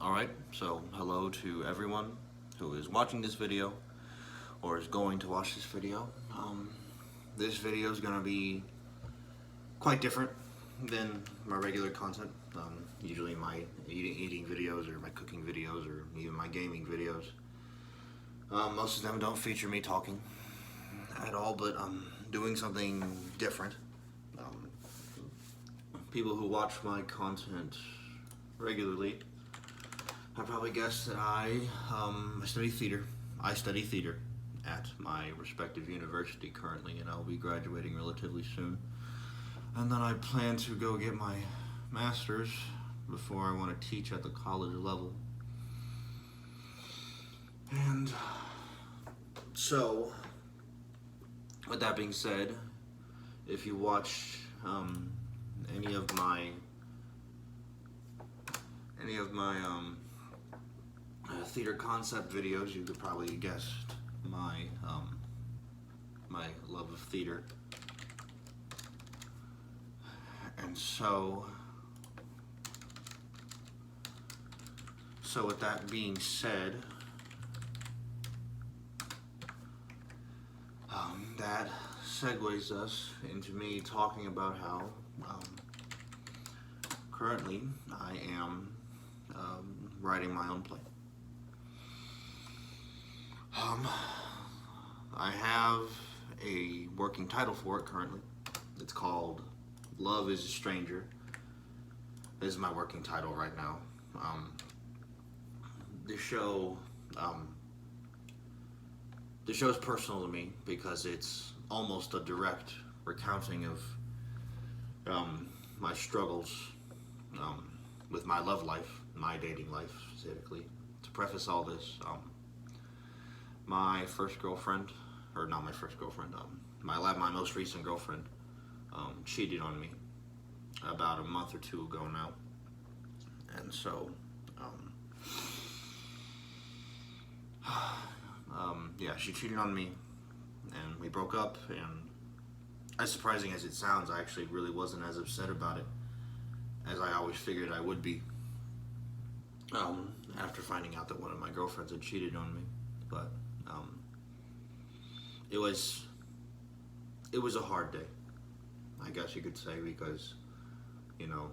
Alright, so hello to everyone who is watching this video or is going to watch this video. This video is going to be quite different than my regular content. Usually my eating videos or my cooking videos or even my gaming videos. Most of them don't feature me talking at all, but I'm doing something different. People who watch my content regularly I probably guessed that I study theater. I study theater at my respective university currently, and I'll be graduating relatively soon. And then I plan to go get my master's before I want to teach at the college level. And so, with that being said, if you watch any of my theater concept videos, you could probably guess my my love of theater. And so with that being said, that segues us into me talking about how currently I am writing my own play. I have a working title for it currently. It's called Love is a Stranger. This is my working title right now. This show is personal to me because it's almost a direct recounting of my struggles with my love life, my dating life specifically. To preface all this, my first girlfriend, or not my first girlfriend, my most recent girlfriend cheated on me about a month or two ago now. And so, yeah, she cheated on me, and we broke up, and as surprising as it sounds, I actually really wasn't as upset about it as I always figured I would be after finding out that one of my girlfriends had cheated on me. But it was a hard day, I guess you could say, because, you know,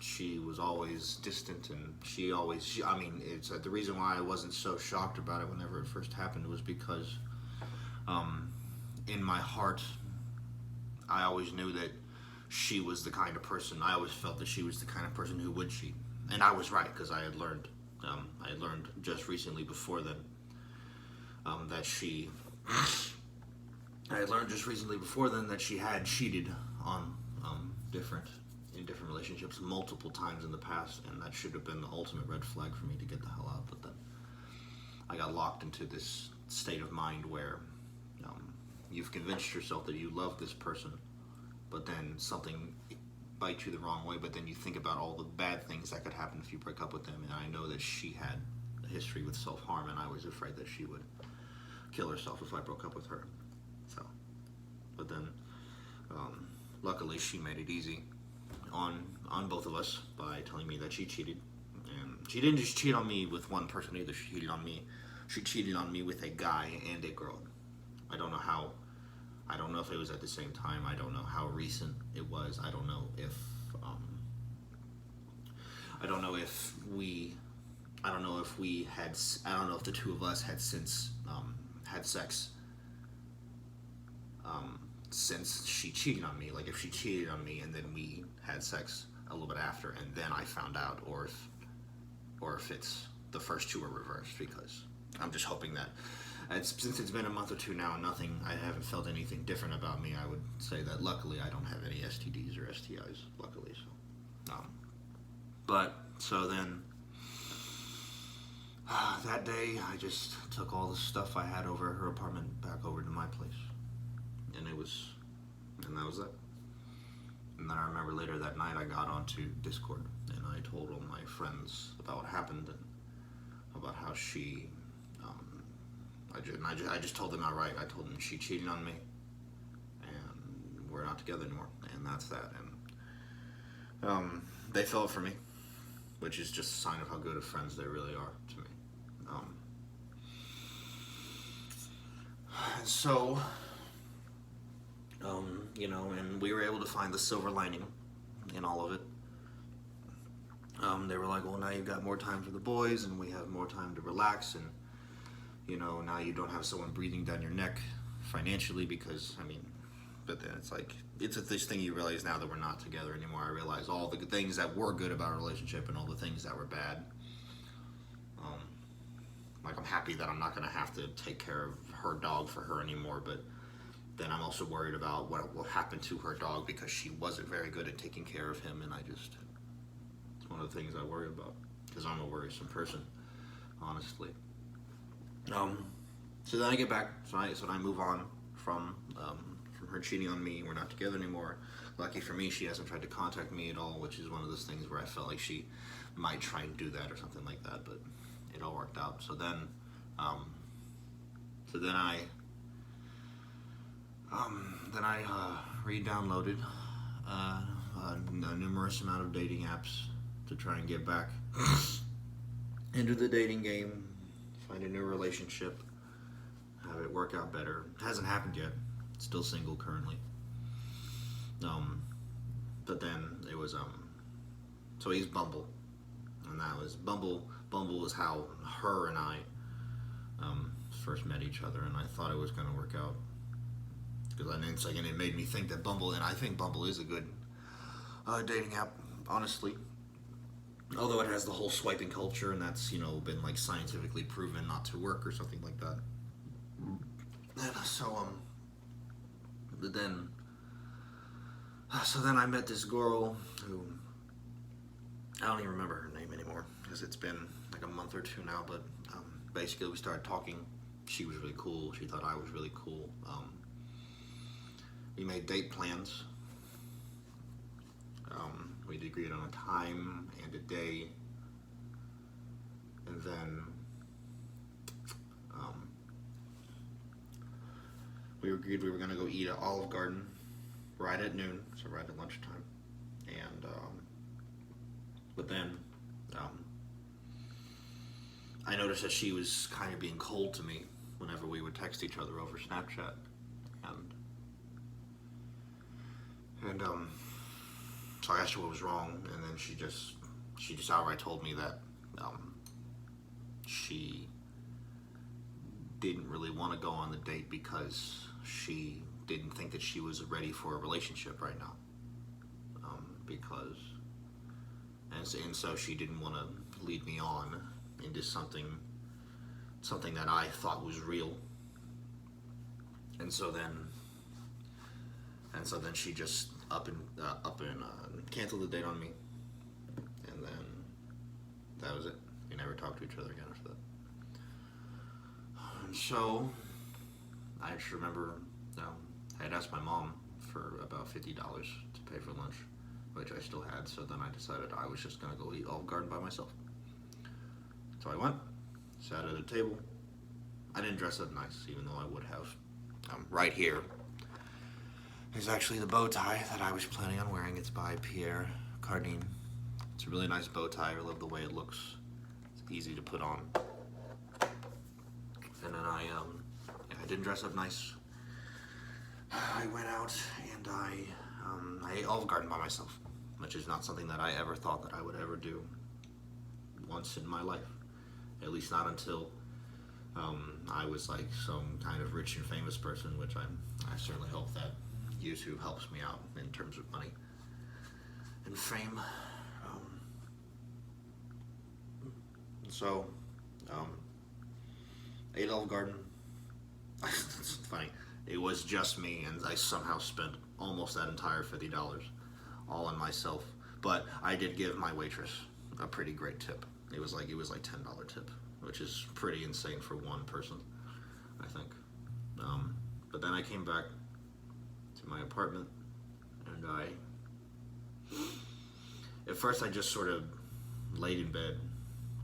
she was always distant, and it's the reason why I wasn't so shocked about it whenever it first happened was because in my heart I always knew that she was the kind of person, I always felt that she was the kind of person who would cheat. And I was right, because I had learned just recently before then that she had cheated on in different relationships multiple times in the past, and that should have been the ultimate red flag for me to get the hell out. But then I got locked into this state of mind where you've convinced yourself that you love this person, but then something bites you the wrong way, but then you think about all the bad things that could happen if you break up with them. And I know that she had a history with self-harm, and I was afraid that she would kill herself if I broke up with her. So, but then luckily she made it easy on both of us by telling me that she cheated. And she didn't just cheat on me with one person either. She cheated on me with a guy and a girl. I don't know if it was at the same time. I don't know how recent it was. I don't know if the two of us had since had sex since she cheated on me. Like, if she cheated on me and then we had sex a little bit after and then I found out, or if it's the first two are reversed, because I'm just hoping that since it's been a month or two now and I haven't felt anything different about me, I would say that luckily I don't have any STDs or STIs, luckily. So then that day I just took all the stuff I had over at her apartment back over to my place, and that was it. And then I remember later that night I got onto Discord and I told all my friends about what happened and about how she I just told them outright. I told them she cheated on me, and we're not together anymore, and that's that. And they fell for me which is just a sign of how good of friends they really are to me. Um, so, and we were able to find the silver lining in all of it. They were like, well, now you've got more time for the boys, and we have more time to relax, and, now you don't have someone breathing down your neck financially because, but then it's like, it's this thing you realize now that we're not together anymore. I realize all the things that were good about our relationship and all the things that were bad. Like, I'm happy that I'm not going to have to take care of her dog for her anymore, but then I'm also worried about what will happen to her dog because she wasn't very good at taking care of him, and it's one of the things I worry about because I'm a worrisome person, honestly. So then I get back, so I move on from her cheating on me. We're not together anymore. Lucky for me, she hasn't tried to contact me at all, which is one of those things where I felt like she might try and do that or something like that, but it all worked out. So then I re-downloaded a numerous amount of dating apps to try and get back into the dating game, find a new relationship, have it work out better. It hasn't happened yet. Still single currently. But then it was so he's Bumble, and that was Bumble. Bumble is how her and I first met each other, and I thought it was going to work out because and it made me think that Bumble, and I think Bumble is a good dating app, honestly. Although it has the whole swiping culture, and that's been like scientifically proven not to work or something like that. And so then I met this girl who I don't even remember her name anymore because it's been like a month or two now. But basically, we started talking. She was really cool. She thought I was really cool. We made date plans. We agreed on a time and a day, and then we agreed we were going to go eat at Olive Garden right at noon, so right at lunchtime. And but then I noticed that she was kind of being cold to me whenever we would text each other over Snapchat, and so I asked her what was wrong, and then she just outright told me that she didn't really want to go on the date because she didn't think that she was ready for a relationship right now. And so she didn't want to lead me on into something that I thought was real. And so then she just up and canceled the date on me, and then that was it. We never talked to each other again after that. And so I just remember, I had asked my mom for about $50 to pay for lunch, which I still had. So then I decided I was just gonna go eat Olive Garden by myself. So I went, sat at a table. I didn't dress up nice, even though I would have. Right here is actually the bow tie that I was planning on wearing. It's by Pierre Cardin. It's a really nice bow tie. I love the way it looks. It's easy to put on. And then I didn't dress up nice. I went out and I ate Olive Garden by myself, which is not something that I ever thought that I would ever do once in my life. At least not until I was like some kind of rich and famous person, which I certainly hope that YouTube helps me out in terms of money and fame. So ate Olive Garden. It's funny. It was just me, and I somehow spent almost that entire $50 all on myself. But I did give my waitress a pretty great tip. It was like $10 tip, which is pretty insane for one person, I think. But then I came back to my apartment, and at first I just sort of laid in bed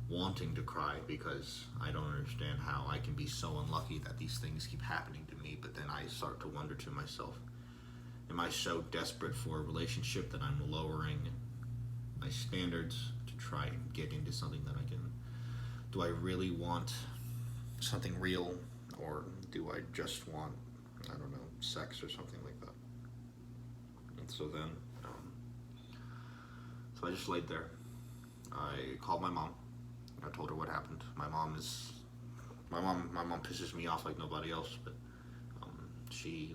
wanting to cry because I don't understand how I can be so unlucky that these things keep happening to me. But then I start to wonder to myself, am I so desperate for a relationship that I'm lowering my standards to try and get into something that I can. Do I really want something real, or do I just want, I don't know, sex or something like that? And so then, so I just laid there. I called my mom. I told her what happened. My mom pisses me off like nobody else, but she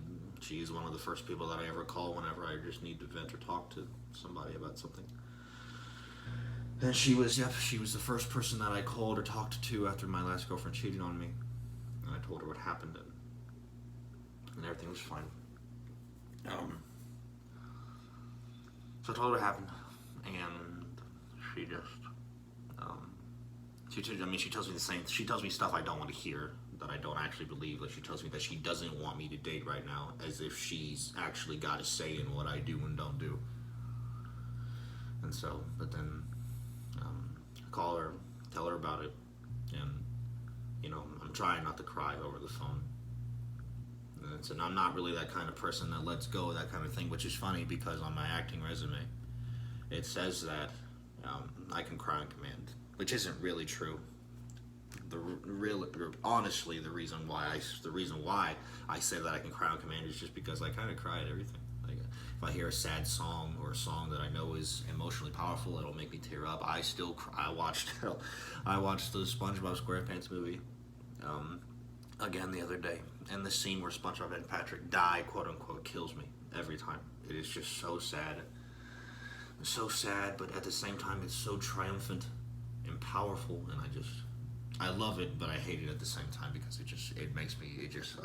is one of the first people that I ever call whenever I just need to vent or talk to somebody about something. And she was the first person that I called or talked to after my last girlfriend cheated on me. And I told her what happened, and everything was fine. So I told her what happened, and she just, she tells me the same. She tells me stuff I don't want to hear, that I don't actually believe. Like, she tells me that she doesn't want me to date right now, as if she's actually got a say in what I do and don't do. And so, but then, call her, tell her about it, and I'm trying not to cry over the phone. And I'm not really that kind of person that lets go of that kind of thing, which is funny because on my acting resume, it says that I can cry on command, which isn't really true. Honestly, the reason why I say that I can cry on command is just because I kind of cry at everything. Like, if I hear a sad song or a song that I know is emotionally powerful, it'll make me tear up. I still cry. I watched the SpongeBob SquarePants movie again the other day, and the scene where SpongeBob and Patrick die, quote unquote, kills me every time. It is just so sad. It's so sad, but at the same time, it's so triumphant and powerful, and I love it, but I hate it at the same time because it makes me tears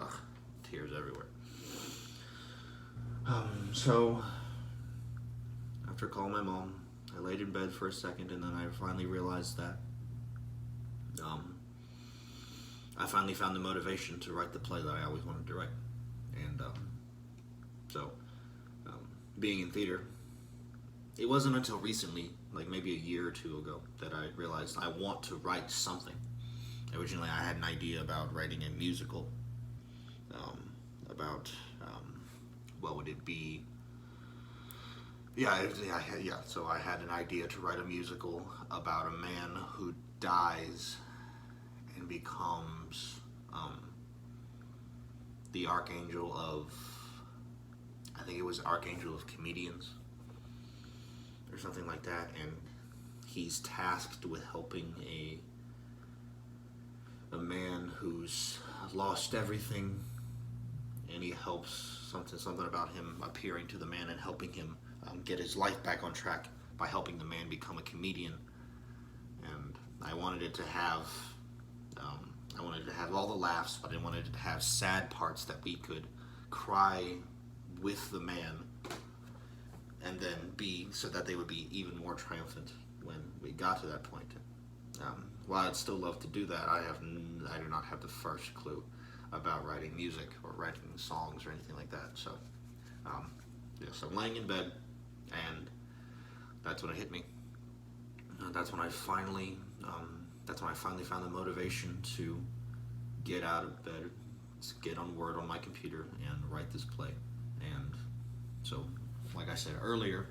everywhere. So after calling my mom, I laid in bed for a second, and then I finally realized that I finally found the motivation to write the play that I always wanted to write. And being in theater, it wasn't until recently, like maybe a year or two ago, that I realized I want to write something. Originally, I had an idea about writing a musical, about what would it be? So I had an idea to write a musical about a man who dies and becomes the archangel of, I think it was archangel of comedians or something like that, and he's tasked with helping a man who's lost everything, and he helps something about him appearing to the man and helping him get his life back on track by helping the man become a comedian. And I wanted it to have all the laughs, but I wanted it to have sad parts that we could cry with the man, and then so that they would be even more triumphant when we got to that point. While I'd still love to do that, I do not have the first clue about writing music or writing songs or anything like that. So, so I'm laying in bed, and that's when it hit me. That's when I finally found the motivation to get out of bed, get on Word on my computer, and write this play. And so, like I said earlier,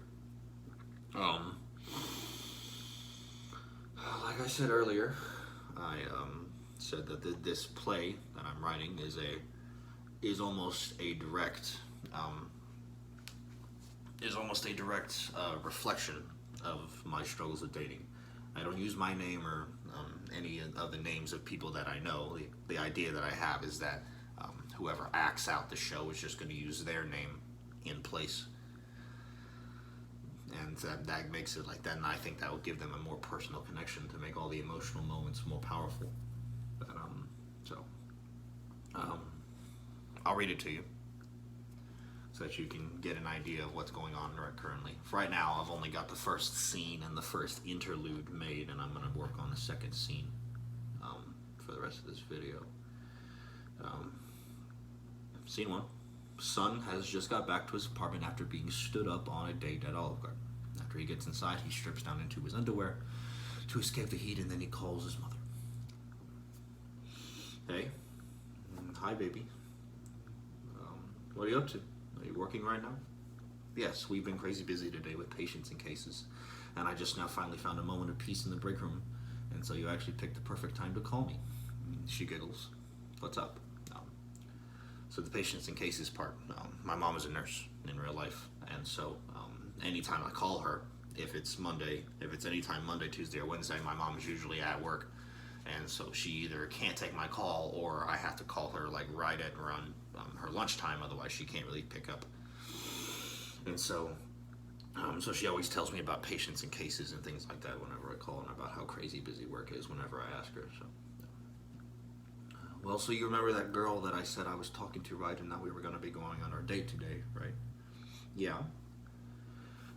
I said that this play that I'm writing is almost a direct reflection of my struggles with dating. I don't use my name or any of the names of people that I know. The idea that I have is that whoever acts out the show is just going to use their name in place. And that makes it like that, and I think that will give them a more personal connection to make all the emotional moments more powerful. But, I'll read it to you so that you can get an idea of what's going on currently. For right now, I've only got the first scene and the first interlude made, and I'm going to work on the second scene for the rest of this video. Scene 1. Son has just got back to his apartment after being stood up on a date at Olive Garden. After he gets inside, he strips down into his underwear to escape the heat, and then he calls his mother. Hey. Hi, baby. What are you up to? Are you working right now? Yes, we've been crazy busy today with patients and cases. And I just now finally found a moment of peace in the break room. And so you actually picked the perfect time to call me. She giggles. What's up? So the patients and cases part, my mom is a nurse in real life. And so anytime I call her, if it's anytime Monday, Tuesday, or Wednesday, my mom is usually at work. And so she either can't take my call or I have to call her like right at around her lunchtime, otherwise she can't really pick up. And so so she always tells me about patients and cases and things like that whenever I call, and about how crazy busy work is whenever I ask her. So, well, so you remember that girl that I said I was talking to, right? And that we were going to be going on our date today, right? Yeah.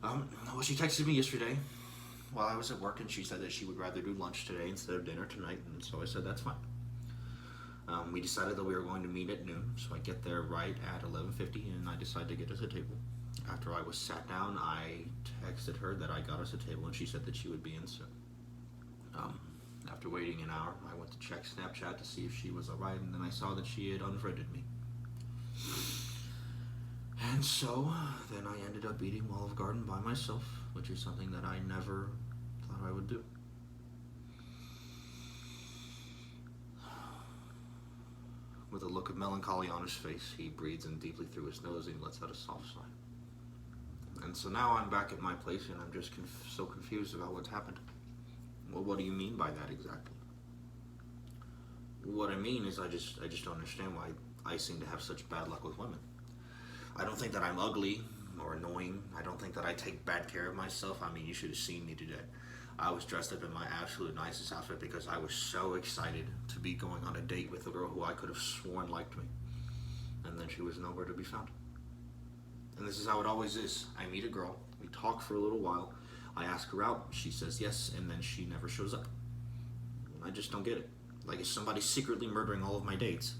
Well, she texted me yesterday while I was at work, and she said that she would rather do lunch today instead of dinner tonight, and so I said that's fine. We decided that we were going to meet at noon, so I get there right at 11:50, and I decide to get us a table. After I was sat down, I texted her that I got us a table, and she said that she would be in soon. After waiting an hour, I went to check Snapchat to see if she was alright, and then I saw that she had unfriended me. And so, then I ended up eating Olive Garden by myself, which is something that I never thought I would do. With a look of melancholy on his face, he breathes in deeply through his nose and lets out a soft sigh. And so now I'm back at my place, and I'm just so confused about what's happened. Well, what do you mean by that exactly? What I mean is I just don't understand why I seem to have such bad luck with women. I don't think that I'm ugly or annoying. I don't think that I take bad care of myself. I mean, you should have seen me today. I was dressed up in my absolute nicest outfit because I was so excited to be going on a date with a girl who I could have sworn liked me. And then she was nowhere to be found. And this is how it always is. I meet a girl, we talk for a little while, I ask her out, she says yes, and then she never shows up. I just don't get it. Like, is somebody secretly murdering all of my dates?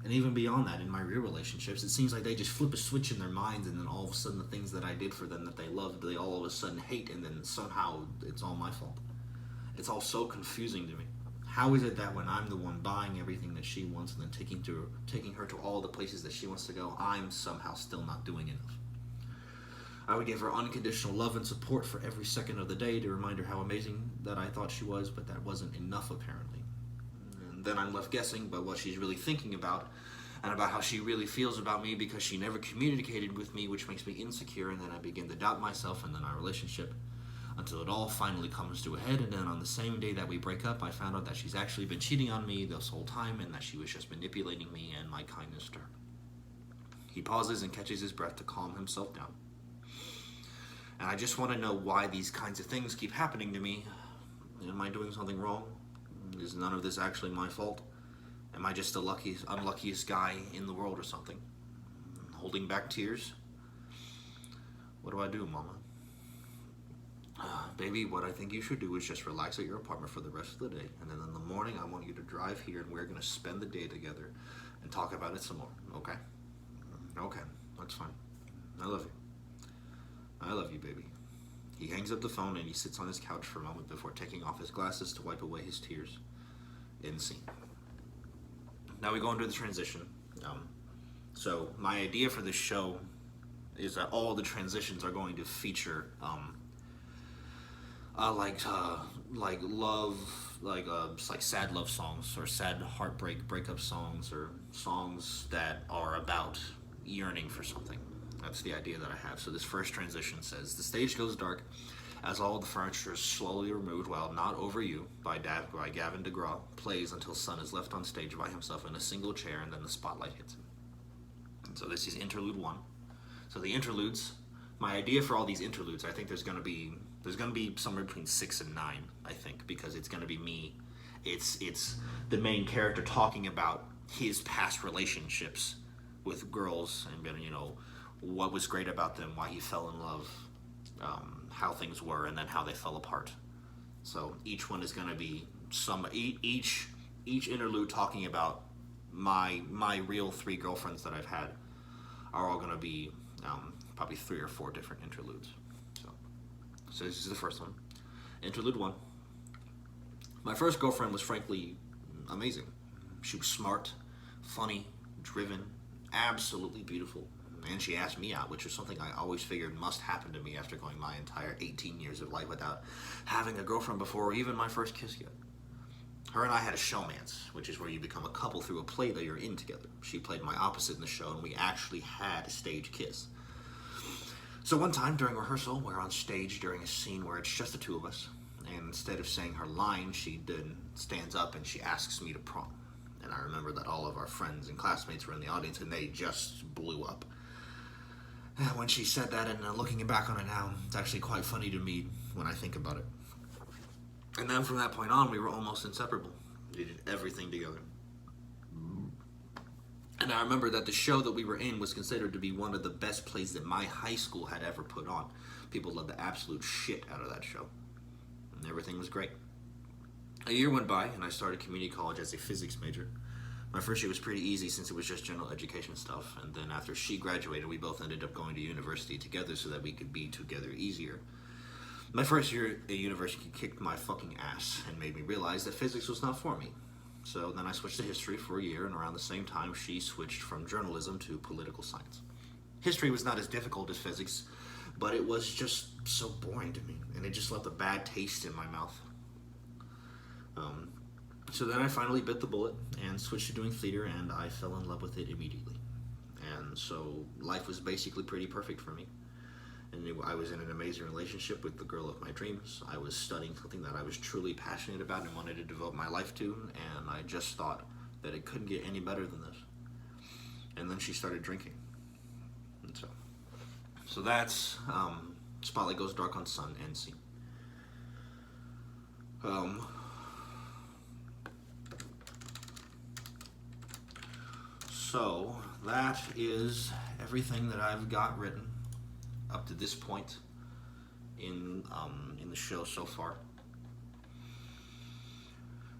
And even beyond that, in my real relationships, it seems like they just flip a switch in their minds, and then all of a sudden the things that I did for them that they loved, they all of a sudden hate, and then somehow it's all my fault. It's all so confusing to me. How is it that when I'm the one buying everything that she wants and then taking her to all the places that she wants to go, I'm somehow still not doing enough? I would give her unconditional love and support for every second of the day to remind her how amazing that I thought she was, but that wasn't enough apparently. And then I'm left guessing about what she's really thinking about and about how she really feels about me because she never communicated with me, which makes me insecure, and then I begin to doubt myself and then our relationship. Until it all finally comes to a head, and then on the same day that we break up, I found out that she's actually been cheating on me this whole time and that she was just manipulating me and my kindness to her. He pauses and catches his breath to calm himself down. And I just want to know why these kinds of things keep happening to me. Am I doing something wrong? Is none of this actually my fault? Am I just the unluckiest guy in the world or something? Holding back tears? What do I do, Mama? Baby, what I think you should do is just relax at your apartment for the rest of the day, and then in the morning I want you to drive here and we're going to spend the day together and talk about it some more, okay? Okay, that's fine. I love you. I love you, baby. He hangs up the phone and he sits on his couch for a moment before taking off his glasses to wipe away his tears. End scene. Now we go into the transition. So my idea for this show is that all the transitions are going to feature like sad love songs or sad breakup songs or songs that are about yearning for something. That's the idea that I have. So this first transition says, the stage goes dark as all the furniture is slowly removed while Not Over You by Gavin DeGraw plays until Sun is left on stage by himself in a single chair and then the spotlight hits him. And so this is interlude 1. So the interludes, my idea for all these interludes, I think there's going to be somewhere between 6 and 9, I think, because it's going to be me. It's the main character talking about his past relationships with girls and, you know, what was great about them, why he fell in love, how things were, and then how they fell apart. So each one is going to be each interlude talking about my real 3 girlfriends that I've had are all going to be probably 3 or 4 different interludes. So this is the first one. Interlude 1. My first girlfriend was frankly amazing. She was smart, funny, driven, absolutely beautiful. And she asked me out, which was something I always figured must happen to me after going my entire 18 years of life without having a girlfriend before or even my first kiss yet. Her and I had a showmance, which is where you become a couple through a play that you're in together. She played my opposite in the show, and we actually had a stage kiss. So one time during rehearsal, we're on stage during a scene where it's just the two of us, and instead of saying her line, she then stands up and she asks me to prom. And I remember that all of our friends and classmates were in the audience, and they just blew up. And when she said that, and looking back on it now, it's actually quite funny to me when I think about it. And then from that point on, we were almost inseparable. We did everything together. And I remember that the show that we were in was considered to be one of the best plays that my high school had ever put on. People loved the absolute shit out of that show. And everything was great. A year went by, and I started community college as a physics major. My first year was pretty easy since it was just general education stuff. And then after she graduated, we both ended up going to university together so that we could be together easier. My first year at university kicked my fucking ass and made me realize that physics was not for me. So then I switched to history for a year, and around the same time she switched from journalism to political science. History was not as difficult as physics, but it was just so boring to me, and it just left a bad taste in my mouth. So then I finally bit the bullet and switched to doing theater, and I fell in love with it immediately. And so life was basically pretty perfect for me. And I was in an amazing relationship with the girl of my dreams. I was studying something that I was truly passionate about and wanted to devote my life to, and I just thought that it couldn't get any better than this. And then she started drinking. And so that's Spotlight Goes Dark on Sun and Scene. So that is everything that I've got written up to this point in the show so far.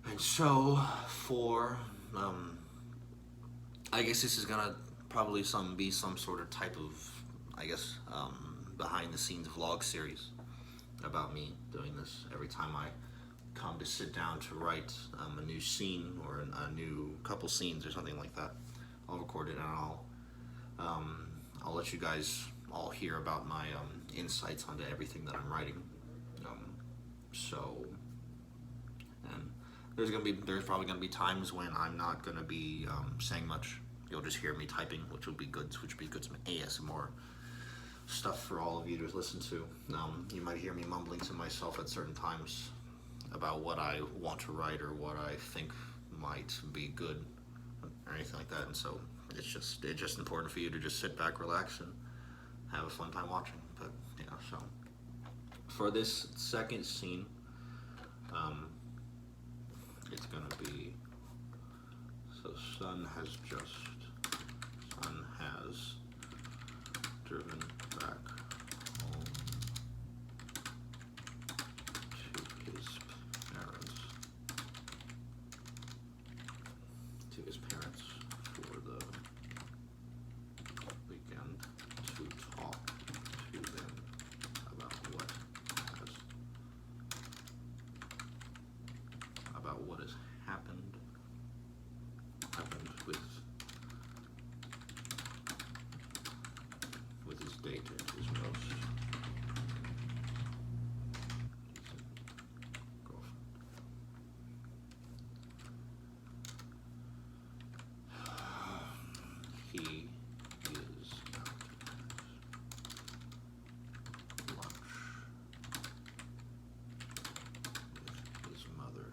And so for I guess this is gonna probably be some sort of type of behind the scenes vlog series about me doing this every time I come to sit down to write a new scene or a new couple scenes or something like that. I'll record it and I'll let you guys all hear about my insights onto everything that I'm writing. And there's probably gonna be times when I'm not gonna be saying much. You'll just hear me typing, which would be good. Which would be good some ASMR stuff for all of you to listen to. You might hear me mumbling to myself at certain times about what I want to write or what I think might be good or anything like that. And so it's just important for you to just sit back, relax, and have a fun time watching. But so for this second scene, it's gonna be Sun has driven back home to his parents for the weekend to talk to them about what has happened with his date and his most girlfriend. He is out at lunch with his mother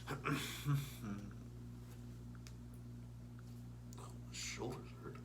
Oh, my shoulders hurt.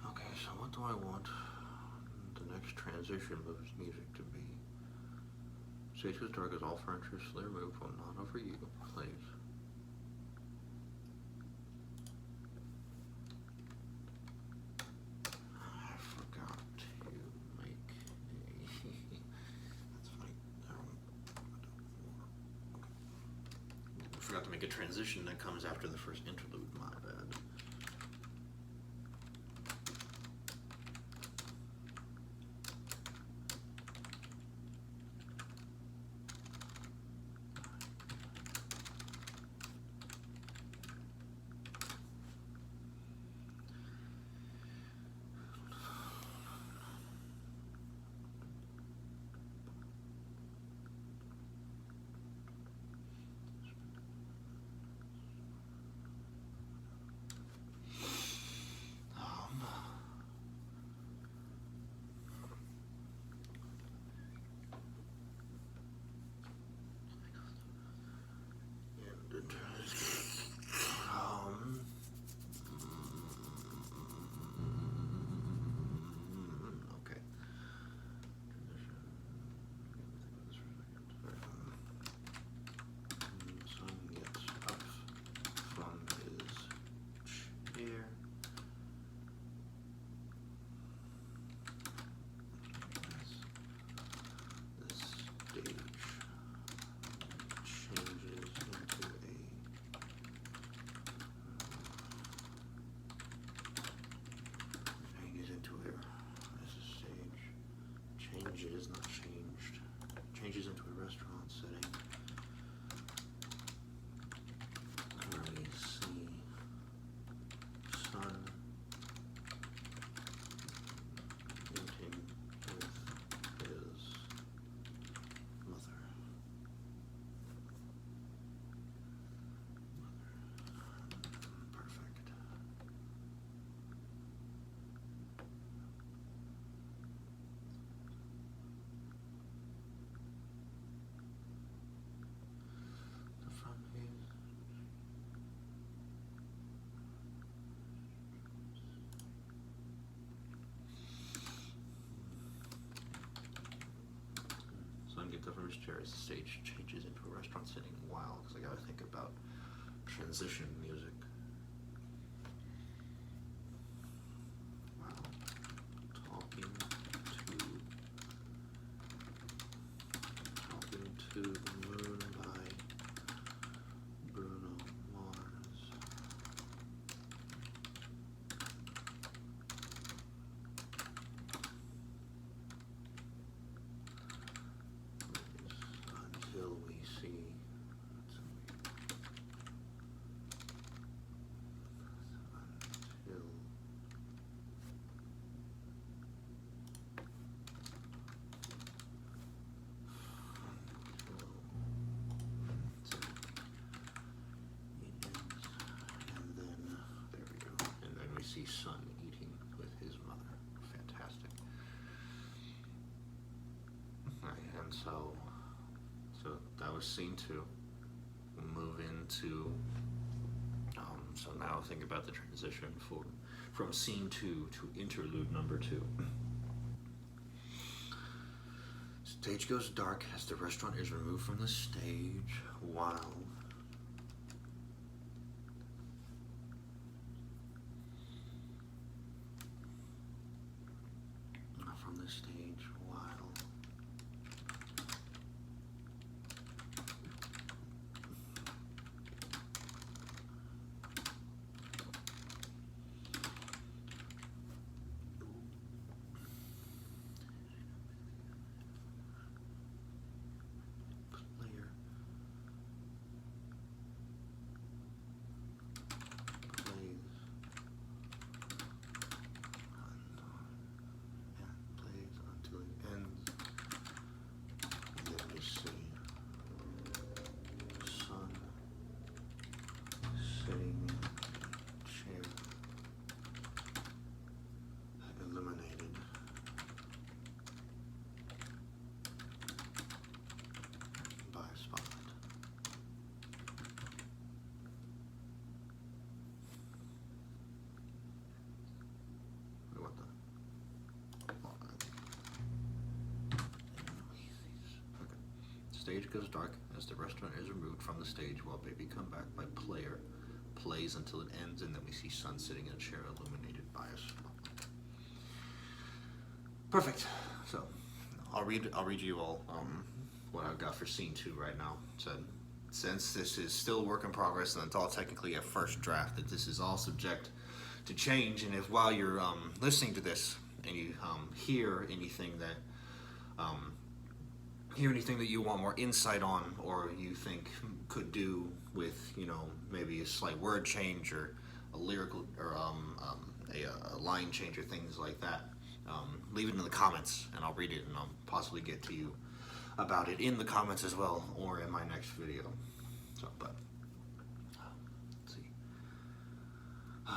Okay, so what do I want the next transition moves music to be? Stage goes dark as all furniture is slowly removed from not over you, please. I forgot to make a. That's funny. I forgot to make a transition that comes after the first interlude. My bad. Okay. Son gets up from his chair. This stage changes into this stage changes, not changed, changes into a restaurant setting. Where we see Son eating with his mother. Perfect. The front is Son gets up from his chair as the stage changes into a restaurant setting. Wow, because I gotta think about transition music. Wow. Talking to the Moon by Bruno Mars. Until we see. Until. And then we see Son eating with his mother. Fantastic. And so that was scene 2. We'll move into. So now think about the transition for from scene 2 to interlude number 2. Stage goes dark as the restaurant is removed from the stage while from the stage while player plays plays until it ends. Then we see sun sitting in a chair, illuminated by a spotlight. Wait, what the? Okay. Stage goes dark as the restaurant is removed from the stage while Baby Come Back by Player plays until it ends, and then we see Sun sitting in a chair illuminated by a spotlight. Perfect. So I'll read you all what I've got for scene 2 right now. So since this is still a work in progress and it's all technically a first draft, that this is all subject to change, and if while you're listening to this and you hear anything that you want more insight on, or you think could do with, maybe a slight word change or a lyrical or a line change or things like that, leave it in the comments and I'll read it, and I'll possibly get to you about it in the comments as well, or in my next video. So, but let's see.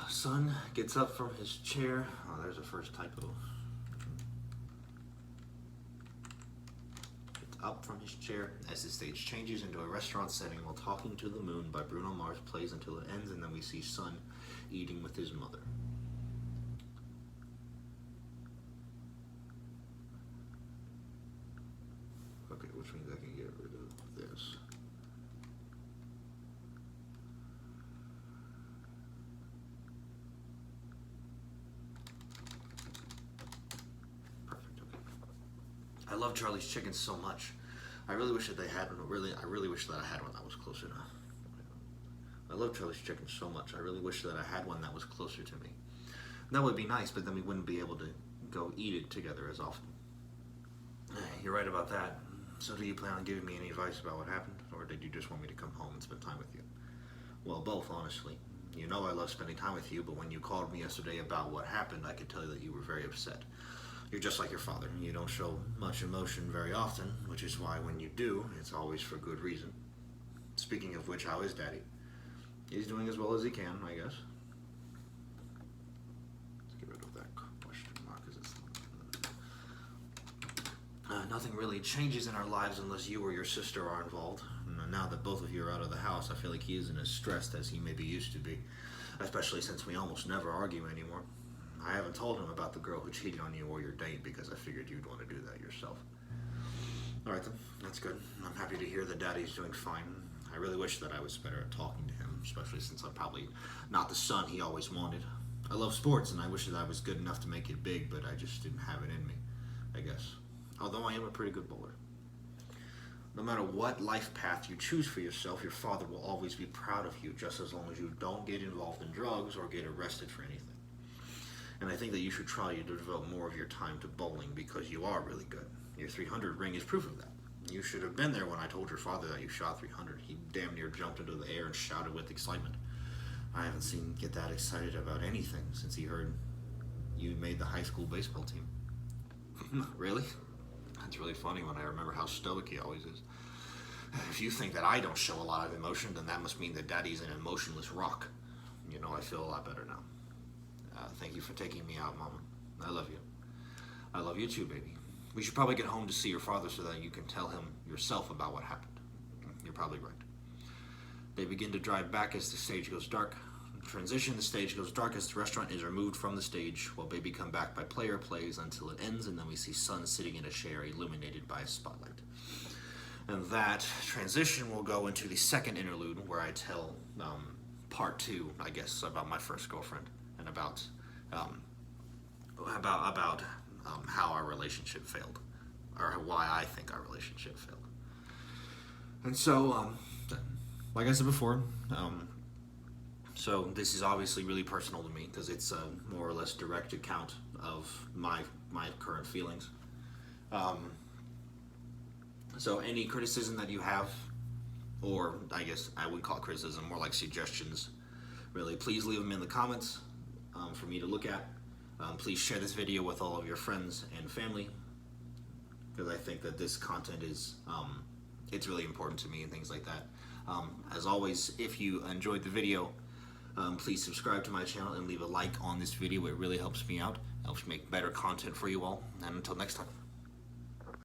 Sun gets up from his chair. Oh, there's a first typo. Gets up from his chair as the stage changes into a restaurant setting while Talking to the Moon by Bruno Mars plays until it ends, and then we see Sun eating with his mother. Okay, which means I can get rid of this. Perfect. Okay. I love Charlie's Chicken so much. I really wish that they had one. I really wish that I had one that was closer to. I love Charlie's Chicken so much. I really wish that I had one that was closer to me. That would be nice, but then we wouldn't be able to go eat it together as often. You're right about that. So do you plan on giving me any advice about what happened, or did you just want me to come home and spend time with you? Well, both, honestly. You know I love spending time with you, but when you called me yesterday about what happened, I could tell you that you were very upset. You're just like your father. You don't show much emotion very often, which is why when you do, it's always for good reason. Speaking of which, how is Daddy? He's doing as well as he can, I guess. Let's get rid of that question mark, because it's... nothing really changes in our lives unless you or your sister are involved. And now that both of you are out of the house, I feel like he isn't as stressed as he maybe used to be, especially since we almost never argue anymore. I haven't told him about the girl who cheated on you or your date because I figured you'd want to do that yourself. Alright then, that's good. I'm happy to hear that Daddy's doing fine. I really wish that I was better at talking to him, especially since I'm probably not the son he always wanted. I love sports and I wish that I was good enough to make it big, but I just didn't have it in me, I guess. Although I am a pretty good bowler. No matter what life path you choose for yourself, your father will always be proud of you, just as long as you don't get involved in drugs or get arrested for anything. And I think that you should try to devote more of your time to bowling because you are really good. Your 300 ring is proof of that. You should have been there when I told your father that you shot 300. He damn near jumped into the air and shouted with excitement. I haven't seen him get that excited about anything since he heard you made the high school baseball team. Really? That's really funny when I remember how stoic he always is. If you think that I don't show a lot of emotion, then that must mean that Daddy's an emotionless rock. You know, I feel a lot better now. Thank you for taking me out, Mama. I love you. I love you too, baby. We should probably get home to see your father so that you can tell him yourself about what happened. You're probably right. They begin to drive back as the stage goes dark. transition, the stage goes darkest, the restaurant is removed from the stage while Baby Come Back by Player plays until it ends, and then we see Sun sitting in a chair illuminated by a spotlight. And that transition will go into the second interlude where I tell part two, I guess, about my first girlfriend and about how our relationship failed, or why I think our relationship failed. And so, like I said before, so this is obviously really personal to me because it's a more or less direct account of my current feelings. So any criticism that you have, or I guess I wouldn't call it criticism, more like suggestions, really, please leave them in the comments for me to look at. Please share this video with all of your friends and family, because I think that this content is, it's really important to me and things like that. As always, if you enjoyed the video, please subscribe to my channel and leave a like on this video. It really helps me out. It helps make better content for you all. And until next time.